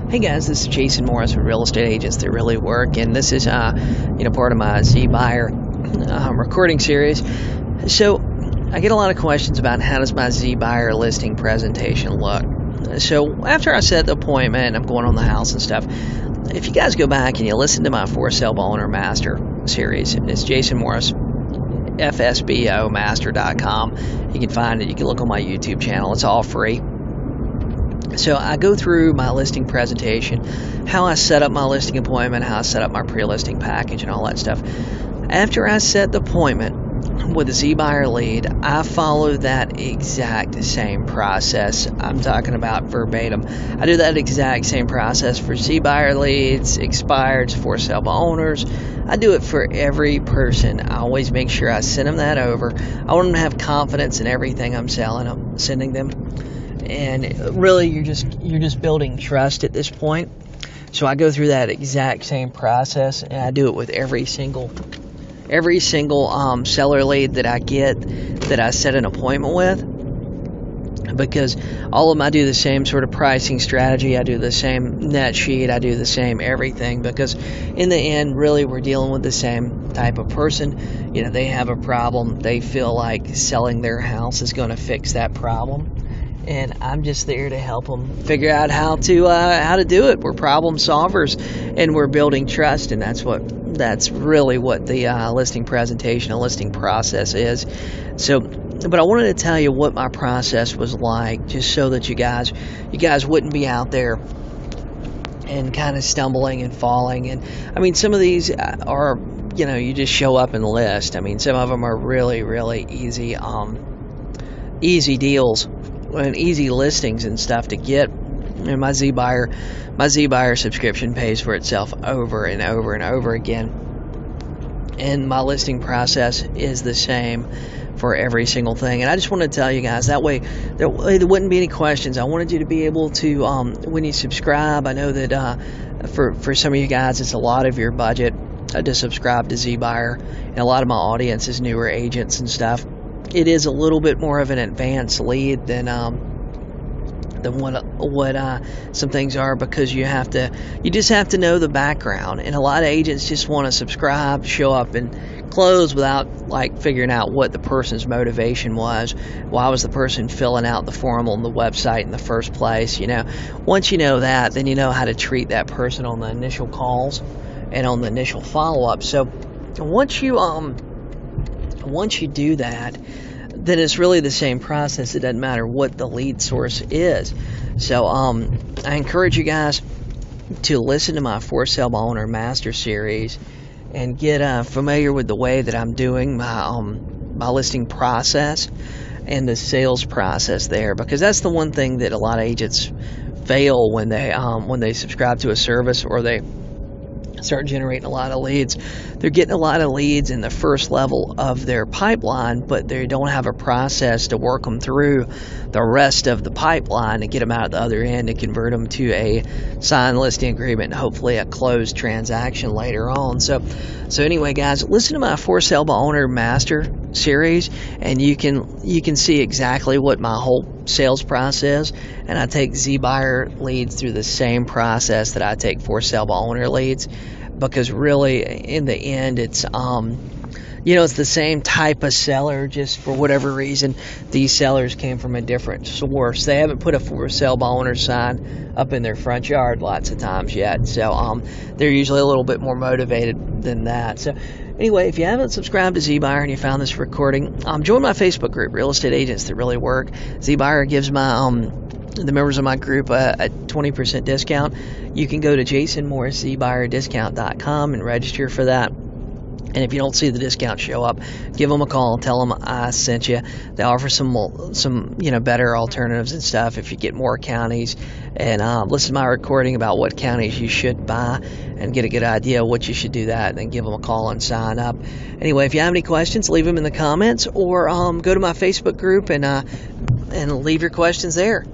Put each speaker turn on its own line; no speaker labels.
Hey guys, this is Jason Morris with Real Estate Agents That Really Work, and this is part of my zbuyer recording series. So I get a lot of questions about how does my zbuyer listing presentation look. So after I set the appointment, I'm going on the house and stuff. If you guys go back and you listen to my For Sale by Owner Master series, it's Jason Morris, fsbomaster.com. You can find it. You can look on my YouTube channel. It's all free. So I go through my listing presentation, how I set up my listing appointment, how I set up my pre-listing package and all that stuff. After I set the appointment with a zbuyer lead, I follow that exact same process. I'm talking about verbatim. I do that exact same process for zbuyer leads, expireds, for sale by owners. I do it for every person. I always make sure I send them that over. I want them to have confidence in everything I'm sending them. And really, you're just building trust at this point. So I go through that exact same process, and I do it with every single seller lead that I get, that I set an appointment with, because all of them, I do the same sort of pricing strategy. I do the same net sheet. I do the same everything, because in the end, really, we're dealing with the same type of person. You know, they have a problem. They feel like selling their house is going to fix that problem. And I'm just there to help them figure out how to do it. We're problem solvers, and we're building trust, and that's really what the listing presentation and listing process is. So, but I wanted to tell you what my process was like, just so that you guys wouldn't be out there and kind of stumbling and falling. And I mean, some of these are, you just show up and list. I mean, some of them are really, really easy deals and easy listings and stuff to get. And my zbuyer subscription pays for itself over and over and over again. And my listing process is the same for every single thing. And I just want to tell you guys, that way there wouldn't be any questions. I wanted you to be able to, when you subscribe, I know that for some of you guys, it's a lot of your budget to subscribe to zbuyer. And a lot of my audience is newer agents and stuff. It is a little bit more of an advanced lead than what some things are, because you just have to know the background. And a lot of agents just want to subscribe, show up, and close without figuring out what the person's motivation was. Why was the person filling out the form on the website in the first place? Once you know that, then you know how to treat that person on the initial calls and on the initial follow-up. So once you do that, then it's really the same process. It doesn't matter what the lead source is. So I encourage you guys to listen to my For Sale by Owner Master series and get familiar with the way that I'm doing my listing process and the sales process there, because that's the one thing that a lot of agents fail when they subscribe to a service or they start generating a lot of leads. They're getting a lot of leads in the first level of their pipeline, but they don't have a process to work them through the rest of the pipeline and get them out at the other end and convert them to a signed listing agreement and hopefully a closed transaction later on. So anyway, guys, listen to my For Sale by Owner Master series, and you can see exactly what my whole sales process, and I take zbuyer leads through the same process that I take For Sale by Owner leads, because really in the end it's it's the same type of seller. Just for whatever reason, these sellers came from a different source. They haven't put a For Sale by Owner sign up in their front yard lots of times yet, so they're usually a little bit more motivated than that. So anyway, if you haven't subscribed to zbuyer and you found this recording, join my Facebook group, Real Estate Agents That Really Work. zbuyer gives the members of my group a 20% discount. You can go to jasonmorriszbuyerdiscount.com and register for that. And if you don't see the discount show up, give them a call and tell them I sent you. They offer some better alternatives and stuff if you get more counties. And listen to my recording about what counties you should buy and get a good idea of what you should do that. And then give them a call and sign up. Anyway, if you have any questions, leave them in the comments, or go to my Facebook group and leave your questions there.